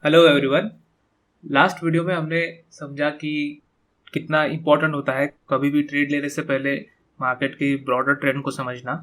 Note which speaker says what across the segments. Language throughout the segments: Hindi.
Speaker 1: Hello everyone. लास्ट वीडियो में हमने समझा कि कितना इम्पोर्टेंट होता है कभी भी ट्रेड लेने से पहले मार्केट की ब्रॉडर ट्रेंड को समझना।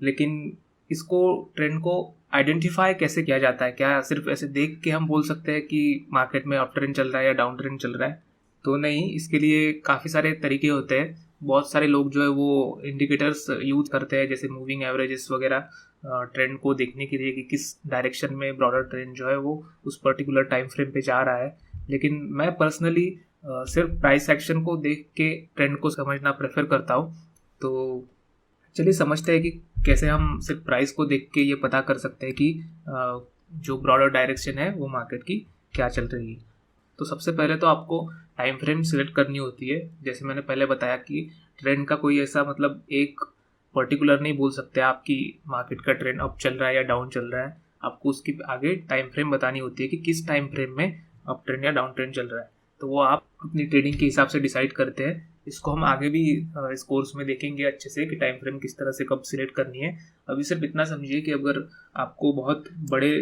Speaker 1: लेकिन इसको ट्रेंड को आइडेंटिफाई कैसे किया जाता है? क्या सिर्फ ऐसे देख के हम बोल सकते हैं कि मार्केट में अप ट्रेंड चल रहा है या डाउन ट्रेंड चल रहा है? तो नहीं, इसके लिए काफ़ी सारे तरीके होते हैं। बहुत सारे लोग जो है वो इंडिकेटर्स यूज करते हैं, जैसे मूविंग एवरेजेस वगैरह, ट्रेंड को देखने के लिए कि किस डायरेक्शन में ब्रॉडर ट्रेंड जो है वो उस पर्टिकुलर टाइम फ्रेम पे जा रहा है। लेकिन मैं पर्सनली सिर्फ प्राइस एक्शन को देख के ट्रेंड को समझना प्रेफर करता हूँ। तो चलिए समझते हैं कि कैसे हम सिर्फ प्राइस को देख के ये पता कर सकते हैं कि जो ब्रॉडर डायरेक्शन है वो मार्केट की क्या चल रही है। तो सबसे पहले तो आपको टाइम फ्रेम सिलेक्ट करनी होती है। जैसे मैंने पहले बताया कि ट्रेंड का कोई ऐसा मतलब एक पर्टिकुलर नहीं बोल सकते आप कि मार्केट का ट्रेंड अप चल रहा है या डाउन चल रहा है। आपको उसकी आगे टाइम फ्रेम बतानी होती है कि किस टाइम फ्रेम में अप ट्रेंड या डाउन ट्रेंड चल रहा है। तो वो आप अपनी ट्रेडिंग के हिसाब से डिसाइड करते हैं। इसको हम आगे भी इस कोर्स में देखेंगे अच्छे से कि टाइम फ्रेम किस तरह से कब सिलेक्ट करनी है। अभी सिर्फ इतना समझिए कि अगर आपको बहुत बड़े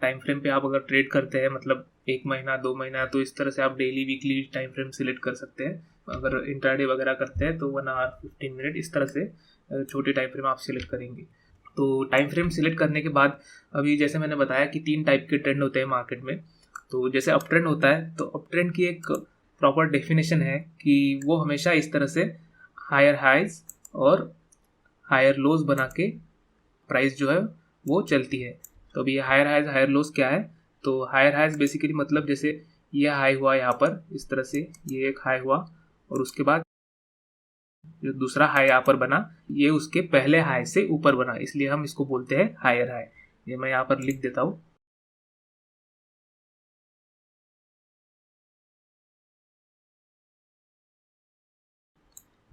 Speaker 1: टाइम फ्रेम पे आप अगर ट्रेड करते हैं, मतलब 1 महीना 2 महीना, तो इस तरह से आप daily weekly time frame select कर सकते हैं। अगर इंट्राडे वगैरह करते हैं तो 1 आवर 15 मिनट इस तरह से छोटे टाइम फ्रेम आप सिलेक्ट करेंगे। तो टाइम फ्रेम सिलेक्ट करने के बाद अभी जैसे मैंने बताया कि 3 टाइप के ट्रेंड होते हैं मार्केट में। तो जैसे अप ट्रेंड होता है तो अप ट्रेंड की एक प्रॉपर डेफिनेशन है कि वो हमेशा इस तरह से हायर हाइज और हायर लोज बना के प्राइस जो है वो चलती है। तो अभी ये हायर हाइज हायर लोज क्या है? तो हायर हाइज बेसिकली मतलब जैसे ये हाई हुआ यहाँ पर इस तरह से, ये एक हाई हुआ और उसके बाद जो दूसरा हाई यहाँ पर बना ये उसके पहले हाई से ऊपर बना, इसलिए हम इसको बोलते हैं हायर हाई। ये मैं यहाँ पर लिख देता हूँ।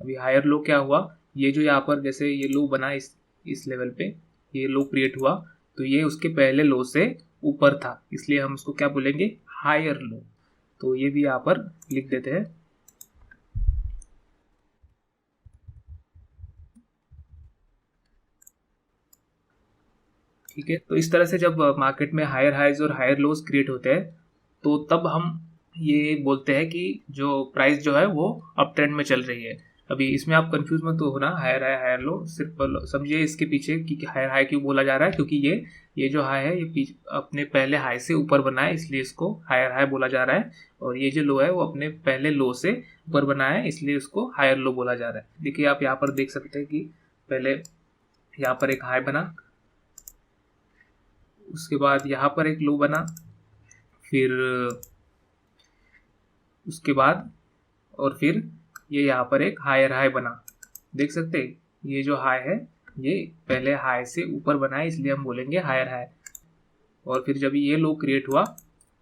Speaker 1: अभी हायर लो क्या हुआ? ये जो यहाँ पर जैसे ये लो बना इस लेवल पे, ये लो क्रिएट हुआ, तो ये उसके पहले लो से ऊपर था, इसलिए हम इसको क्या बोलेंगे? Higher low. तो ये भी यहाँ पर लिख देते हैं। ठीक है, तो इस तरह से जब मार्केट में हायर हाइज और हायर लोज क्रिएट होते हैं तो तब हम ये बोलते हैं कि जो प्राइस जो है वो अप ट्रेंड में चल रही है। अभी इसमें आप कंफ्यूज मत होना, हायर हाई हायर लो सिर्फ समझिए इसके पीछे कि हायर हाई क्यों बोला जा रहा है, क्योंकि ये जो हाई है ये अपने पहले हाई से ऊपर बना है, इसलिए इसको हायर हाई बोला जा रहा है। और ये जो लो है वो अपने पहले लो से ऊपर बना है, इसलिए उसको हायर लो बोला जा रहा है। देखिए आप यहाँ पर देख सकते हैं कि पहले यहाँ पर एक हाई बना, उसके बाद यहाँ पर एक लो बना, फिर उसके बाद और फिर ये यहाँ पर एक हायर हाई बना। देख सकते हैं ये जो हाई है ये पहले हाई से ऊपर बना है, इसलिए हम बोलेंगे हायर हाई। और फिर जब ये लो क्रिएट हुआ,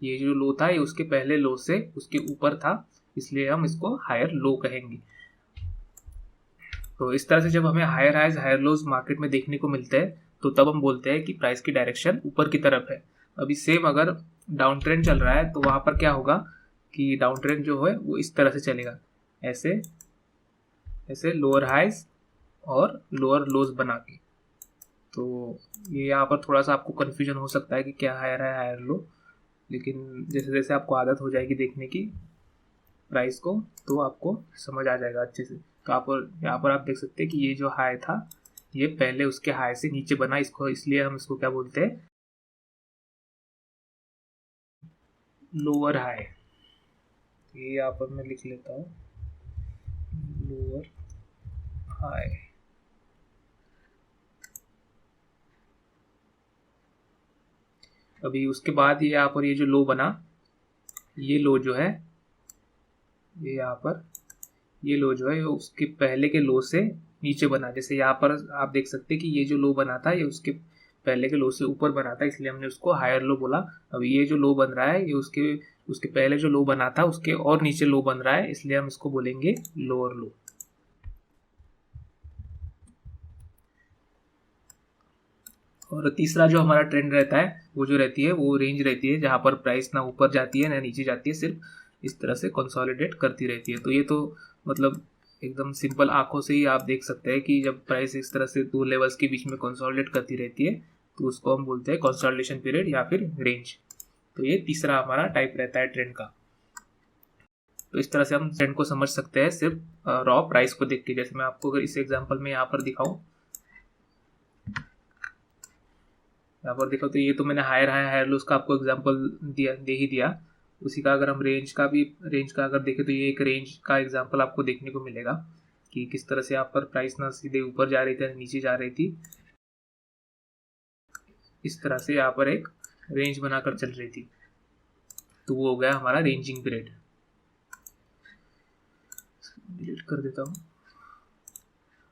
Speaker 1: ये जो लो था ये उसके पहले लो से उसके ऊपर था, इसलिए हम इसको हायर लो कहेंगे। तो इस तरह से जब हमें higher highs higher lows market में देखने को मिलते हैं तो तब हम बोलते हैं कि प्राइस की डायरेक्शन ऊपर की तरफ है। अभी सेम अगर डाउन ट्रेंड चल रहा है तो वहाँ पर क्या होगा कि डाउन ट्रेंड जो है वो इस तरह से चलेगा, ऐसे ऐसे लोअर हाइज और लोअर लोज बना के। तो ये यहाँ पर थोड़ा सा आपको कन्फ्यूजन हो सकता है कि क्या हायर है हायर लो, लेकिन जैसे जैसे आपको आदत हो जाएगी देखने की प्राइस को तो आपको समझ आ जाएगा अच्छे से। तो आप यहाँ पर आप देख सकते हैं कि ये जो हाई था ये पहले उसके हाई से नीचे बना, इसको इसलिए हम इसको क्या बोलते हैं? Lower high. ये यहाँ पर मैं लिख लेता हूँ, लोअर हाई। अभी उसके बाद ये यहाँ पर ये जो लो बना, ये लो जो है ये यहाँ पर ये लो जो है उसके पहले के लो से नीचे बना। जैसे यहाँ पर आप देख सकते हैं कि ये जो लो बना था ये उसके पहले के लो से ऊपर बना था, इसलिए हमने उसको हायर लो बोला। अब ये जो लो बन रहा है ये उसके उसके पहले जो लो बना था उसके और नीचे लो बन रहा है, इसलिए हम इसको बोलेंगे लोअर लो। और तीसरा जो हमारा ट्रेंड रहता है वो जो रहती है वो रेंज रहती है, जहाँ पर प्राइस ना ऊपर जाती है ना नीचे जाती है, सिर्फ इस तरह से कंसोलिडेट करती रहती है। तो ये तो मतलब एकदम सिंपल आंखों से ही आप देख सकते हैं कि जब प्राइस इस तरह से दो लेवल्स के बीच में कंसोलिडेट करती रहती है तो उसको हम बोलते हैं कंसोलिडेशन पीरियड या फिर रेंज। तो ये तीसरा हमारा टाइप रहता है ट्रेंड का। तो इस तरह से हम ट्रेंड को समझ सकते हैं सिर्फ रॉ प्राइस को देख के। जैसे मैं आपको अगर इस एग्जांपल में यहाँ पर दिखाऊं, तो ये तो मैंने हायर लोस का आपको एग्जांपल दे ही दिया। उसी का अगर हम रेंज का अगर देखें तो ये एक रेंज का एग्जांपल आपको देखने को मिलेगा कि किस तरह से यहाँ पर प्राइस ना सीधे ऊपर जा रही थी ना नीचे जा रही थी। इस तरह से यहाँ पर एक रेंज बनाकर चल रही थी, तो वो हो गया हमारा रेंजिंग पीरियड। डिलीट कर देता हूँ।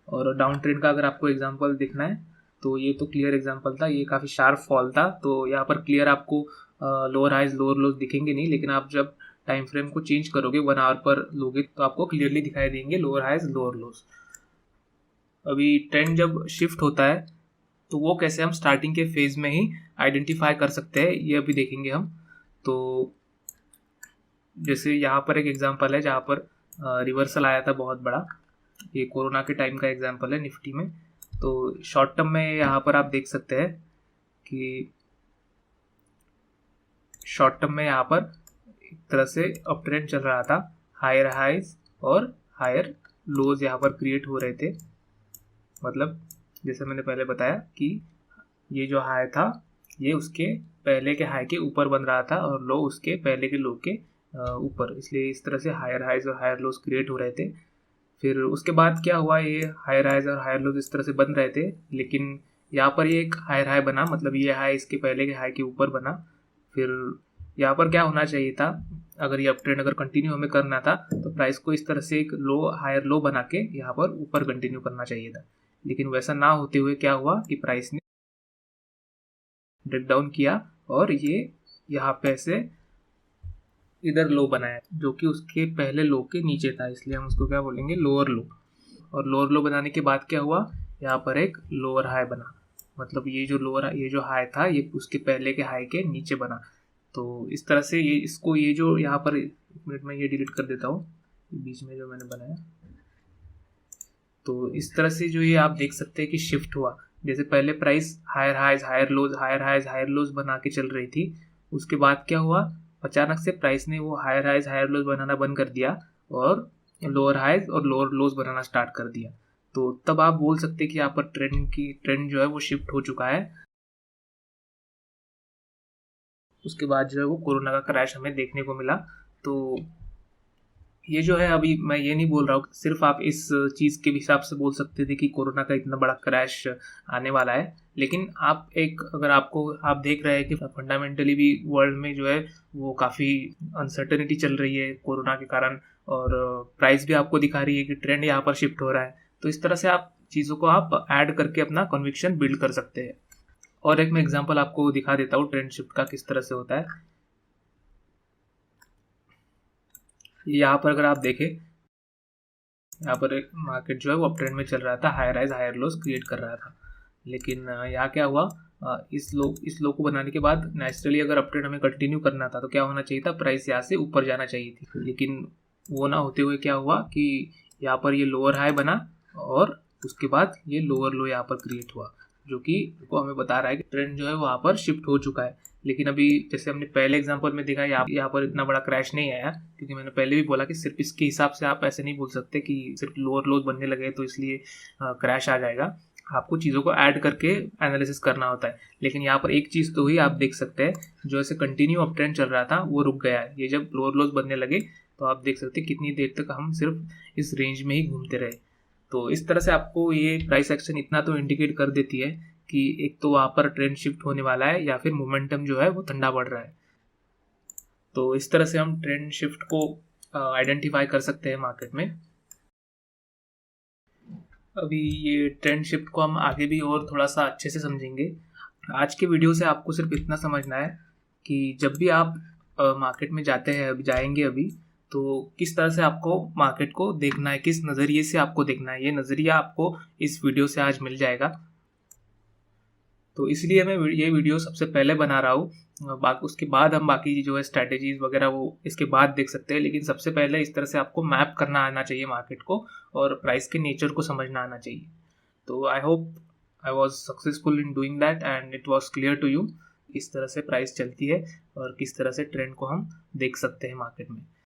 Speaker 1: और डाउन ट्रेंड का अगर आपको एग्जांपल देखना है तो ये तो क्लियर एग्जांपल था, ये काफ़ी शार्प फॉल था, तो यहाँ पर क्लियर आपको लोअर हाइज लोअर लोज दिखेंगे नहीं, लेकिन आप जब टाइम फ्रेम को चेंज करोगे 1 आवर पर लोगे तो आपको क्लियरली दिखाई देंगे लोअर हाइज लोअर लोज। अभी ट्रेंड जब शिफ्ट होता है तो वो कैसे हम स्टार्टिंग के फेज में ही आइडेंटिफाई कर सकते हैं, ये अभी देखेंगे हम। तो जैसे यहाँ पर एक एग्जांपल है जहाँ पर रिवर्सल आया था बहुत बड़ा, ये कोरोना के टाइम का एग्जांपल है निफ्टी में। तो शॉर्ट टर्म में यहाँ पर आप देख सकते हैं कि शॉर्ट टर्म में यहाँ पर एक तरह से अप ट्रेंड चल रहा था, हायर हाइज और हायर लोज यहाँ पर क्रिएट हो रहे थे। मतलब जैसे मैंने पहले बताया कि ये जो हाई था ये उसके पहले के हाई के ऊपर बन रहा था और लो उसके पहले के लो के ऊपर, इसलिए इस तरह से हायर हाइज और हायर लोज क्रिएट हो रहे थे। फिर उसके बाद क्या हुआ, ये हायर हाइज और हायर लोज इस तरह से बन रहे थे, लेकिन यहाँ पर ये एक हायर हाई बना, मतलब ये हाई इसके पहले के हाई के ऊपर बना। फिर यहाँ पर क्या होना चाहिए था, अगर ये अप ट्रेंड अगर कंटिन्यू हमें करना था तो प्राइस को इस तरह से एक लो हायर लो बना के यहाँ पर ऊपर कंटिन्यू करना चाहिए था, लेकिन वैसा ना होते हुए क्या हुआ कि प्राइस ने ब्रेक डाउन किया और ये यहाँ पे से इधर लो बनाया जो कि उसके पहले लो के नीचे था, इसलिए हम उसको क्या बोलेंगे, लोअर लो। और लोअर लो बनाने के बाद क्या हुआ, यहाँ पर एक लोअर हाई बना, मतलब ये जो हाई था ये उसके पहले के हाई के नीचे बना। तो इस तरह से ये जो यहाँ पर, एक मिनट में ये डिलीट कर देता हूँ बीच में जो मैंने बनाया। तो इस तरह से जो ये आप देख सकते हैं कि शिफ्ट हुआ, जैसे पहले price higher highs higher lows बना के चल रही थी, उसके बाद क्या हुआ, अचानक से प्राइस ने वो हायर हाइज हायर लोज बनाना बंद कर दिया और लोअर हाइज और लोअर लोज बनाना स्टार्ट कर दिया। तो तब आप बोल सकते हैं कि यहाँ पर ट्रेंड जो है वो शिफ्ट हो चुका है। उसके बाद जो है वो कोरोना का क्रैश हमें देखने को मिला। तो ये जो है, अभी मैं ये नहीं बोल रहा हूँ सिर्फ आप इस चीज़ के हिसाब से बोल सकते थे कि कोरोना का इतना बड़ा क्रैश आने वाला है, लेकिन अगर आप देख रहे हैं कि फंडामेंटली भी वर्ल्ड में जो है वो काफ़ी अनसर्टेनिटी चल रही है कोरोना के कारण, और प्राइस भी आपको दिखा रही है कि ट्रेंड यहाँ पर शिफ्ट हो रहा है। तो इस तरह से आप चीज़ों को आप ऐड करके अपना कन्विक्शन बिल्ड कर सकते हैं। और एक मैं एग्जांपल आपको दिखा देता हूँ ट्रेंड शिफ्ट का किस तरह से होता है। यहाँ पर अगर आप देखें, यहाँ पर एक मार्केट जो है वो अप ट्रेंड में चल रहा था, higher highs higher lows create कर रहा था, लेकिन यहाँ क्या हुआ, इस लो को बनाने के बाद नेचुरली अगर अप ट्रेंड हमें कंटिन्यू करना था तो क्या होना चाहिए था, प्राइस यहाँ से ऊपर जाना चाहिए थी, लेकिन वो ना होते हुए क्या हुआ कि यहाँ पर ये लोअर हाई बना और उसके बाद ये लोअर लो यहाँ पर क्रिएट हुआ, जो कि हमें बता रहा है कि ट्रेंड जो है वहाँ पर शिफ्ट हो चुका है। लेकिन अभी जैसे हमने पहले एग्जांपल में देखा, यहाँ पर इतना बड़ा क्रैश नहीं आया, क्योंकि मैंने पहले भी बोला कि सिर्फ इसके हिसाब से आप ऐसे नहीं बोल सकते कि सिर्फ लोअर लोज बनने लगे तो इसलिए क्रैश आ जाएगा। आपको चीज़ों को ऐड करके एनालिसिस करना होता है। लेकिन यहाँ पर एक चीज़ तो ही आप देख सकते हैं, जो ऐसे कंटिन्यू अप ट्रेंड चल रहा था वो रुक गया है। ये जब लोअर लोज बनने लगे तो आप देख सकते हैं कितनी देर तक हम सिर्फ इस रेंज में ही घूमते रहे। तो इस तरह से आपको ये प्राइस एक्शन इतना तो इंडिकेट कर देती है कि एक तो वहाँ पर ट्रेंड शिफ्ट होने वाला है या फिर मोमेंटम जो है वो ठंडा पड़ रहा है। तो इस तरह से हम ट्रेंड शिफ्ट को आइडेंटिफाई कर सकते हैं मार्केट में। अभी ये ट्रेंड शिफ्ट को हम आगे भी और थोड़ा सा अच्छे से समझेंगे। आज के वीडियो से आपको सिर्फ इतना समझना है कि जब भी आप मार्केट में जाएंगे अभी, तो किस तरह से आपको मार्केट को देखना है, किस नज़रिए से आपको देखना है, ये नज़रिया आपको इस वीडियो से आज मिल जाएगा। तो इसलिए मैं ये वीडियो सबसे पहले बना रहा हूँ, उसके बाद हम बाकी जो है स्ट्रैटेजीज वगैरह वो इसके बाद देख सकते हैं, लेकिन सबसे पहले इस तरह से आपको मैप करना आना चाहिए मार्केट को और प्राइस के नेचर को समझना आना चाहिए। तो I hope I was successful in doing that and it was clear to you. किस तरह से प्राइस चलती है और किस तरह से ट्रेंड को हम देख सकते हैं मार्केट में।